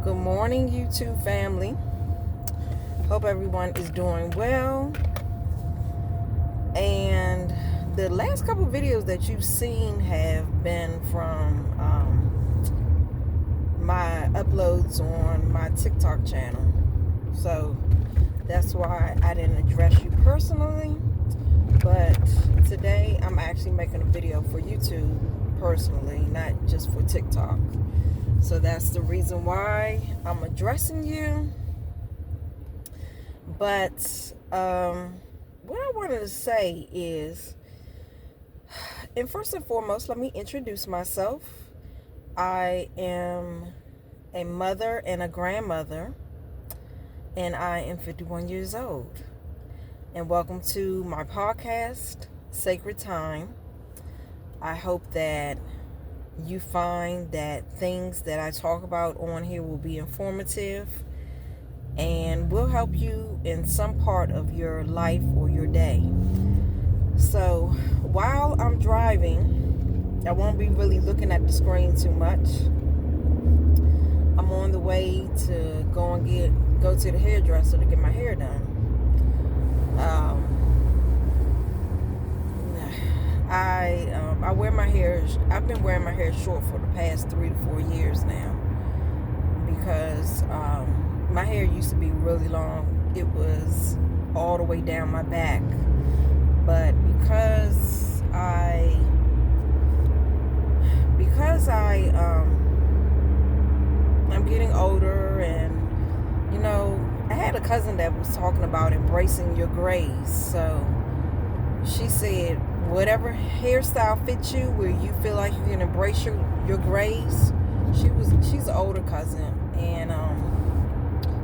Good morning, YouTube family. Hope everyone is doing well. And the last couple videos that you've seen have been from my uploads on my TikTok channel. So that's why I didn't address you personally. But today I'm actually making a video for YouTube personally, not just for TikTok. So that's the reason why I'm addressing you. But what I wanted to say is, and first and foremost, let me introduce myself. I am a mother and a grandmother, and I am 51 years old. And welcome to my podcast, Sacred Time. I hope that you find that things that I talk about on here will be informative and will help you in some part of your life or your day. So while I'm driving, I won't be really looking at the screen too much. I'm on the way to go to the hairdresser to get my hair done. I wear my hair. I've been wearing my hair short for the past 3 to 4 years now because my hair used to be really long. It was all the way down my back, but because I'm getting older, and I had a cousin that was talking about embracing your grays. So she said, whatever hairstyle fits you, where you feel like you can embrace your grays. She's an older cousin, and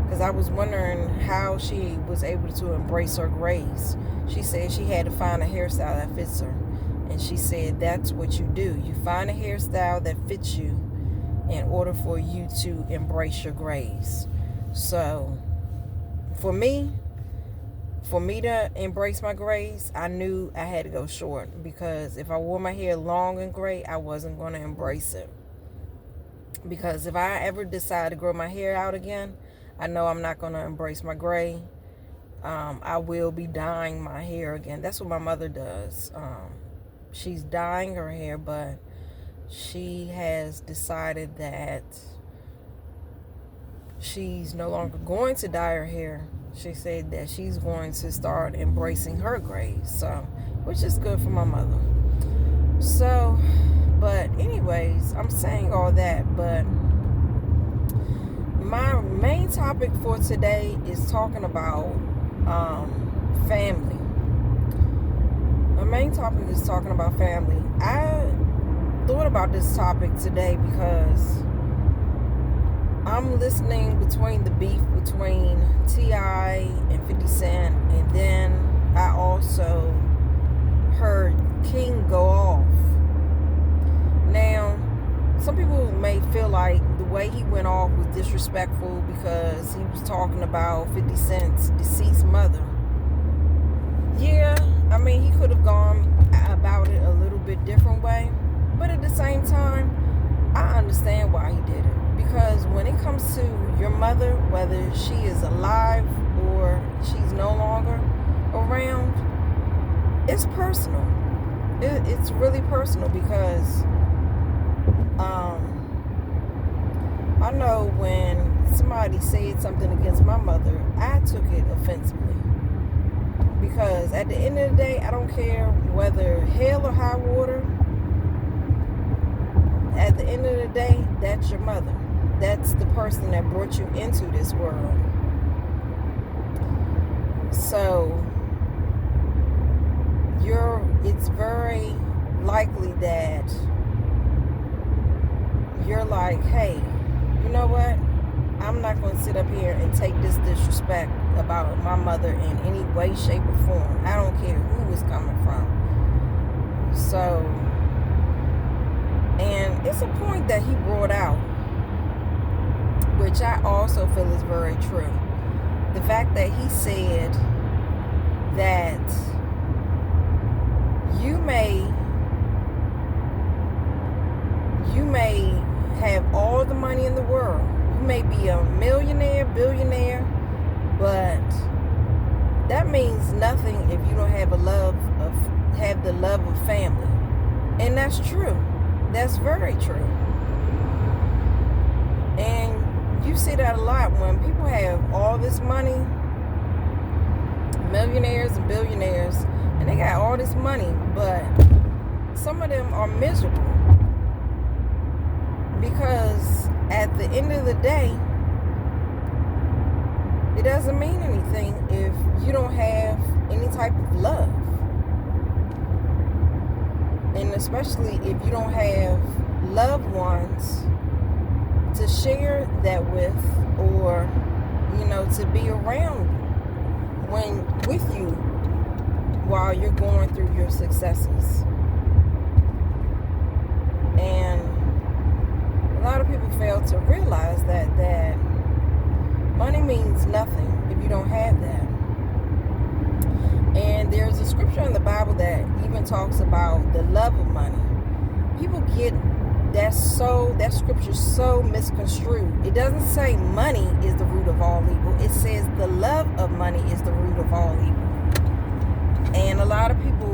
because I was wondering how she was able to embrace her grays. She said she had to find a hairstyle that fits her, and she said that's what you do. You find a hairstyle that fits you in order for you to embrace your grays. So for me to embrace my grays, I knew I had to go short, because if I wore my hair long and gray, I wasn't going to embrace it. Because if I ever decide to grow my hair out again, I know I'm not going to embrace my gray. I will be dyeing my hair again. That's what my mother does. She's dyeing her hair, but she has decided that she's no longer going to dye her hair. She said that she's going to start embracing her grays, so, which is good for my mother. So, but anyways, I'm saying all that, but my main topic for today is talking about family. My main topic is talking about family. I thought about this topic today because I'm listening between the beef between T.I. and 50 Cent, and then I also heard King go off. Now, some people may feel like the way he went off was disrespectful because he was talking about 50 Cent's deceased mother. Yeah, I mean, he could have gone about it a little bit different way, but at the same time, I understand why he did it. Because when it comes to your mother, whether she is alive or she's no longer around, it's personal. It's really personal, because I know when somebody said something against my mother, I took it offensively. Because at the end of the day, I don't care whether hell or high water. At the end of the day, that's your mother. That's the person that brought you into this world. So it's very likely that you're like, hey, you know what? I'm not going to sit up here and take this disrespect about my mother in any way, shape, or form. I don't care who it's coming from. So, and it's a point that he brought out, which I also feel is very true. The fact that he said that you may have all the money in the world. You may be a millionaire, billionaire, but that means nothing if you don't have the love of family. And that's true. That's very true. And you see that a lot when people have all this money, millionaires and billionaires, and they got all this money, but some of them are miserable because at the end of the day, it doesn't mean anything if you don't have any type of love. And especially if you don't have loved ones to share that with, or, to be around with you while you're going through your successes. And a lot of people fail to realize that money means nothing if you don't have that. And there's a scripture in the Bible that even talks about the love of money. People get that scripture so misconstrued. It doesn't say money is the root of all evil. It says the love of money is the root of all evil. And a lot of people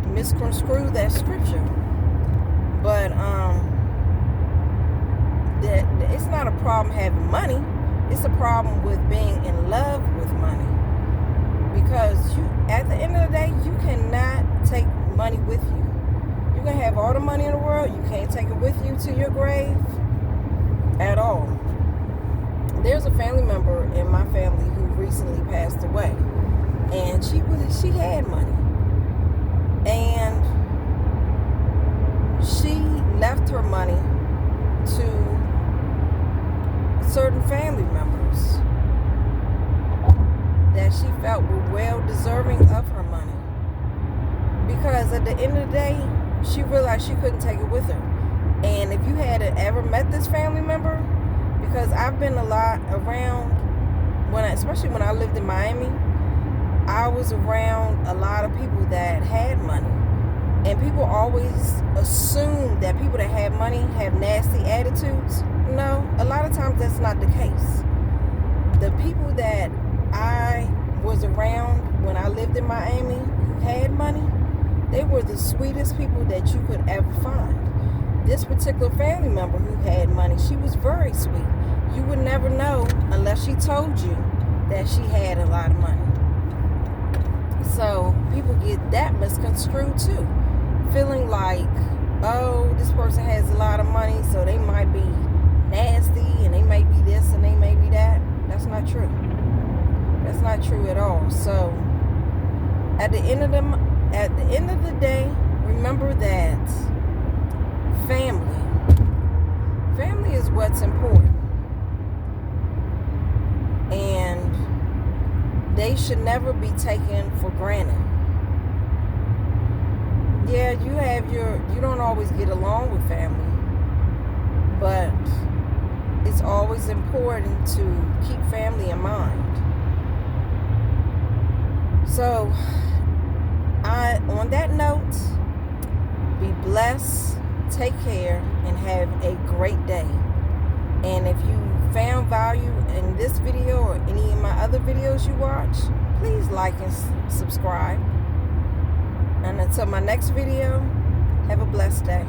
misconstrue that scripture. But it's not a problem having money. It's a problem with being in love with money. Because at the end of the day, you cannot take money with you. You can have all the money in the world, you can't take it with you to your grave at all. There's a family member in my family who recently passed away, and she had money, and she left her money to certain family members that she felt were well deserving of her money. Because at the end of the day, she realized she couldn't take it with her. And if you had ever met this family member, because I've been a lot around, especially when I lived in Miami, I was around a lot of people that had money. And people always assume that people that have money have nasty attitudes. No, a lot of times that's not the case. The people that I was around when I lived in Miami who had money, they were the sweetest people that you could ever find. This particular family member who had money, she was very sweet. You would never know unless she told you that she had a lot of money. So people get that misconstrued too. Feeling like, oh, this person has a lot of money, so they might be nasty and they may be this and they may be that. That's not true. That's not true at all. So at the end of the day, remember that family is what's important, and they should never be taken for granted. Yeah, you don't always get along with family, but it's always important to keep family in mind. So, on that note, be blessed, take care, and have a great day. And if you found value in this video or any of my other videos you watch, please like and subscribe. And until my next video, have a blessed day.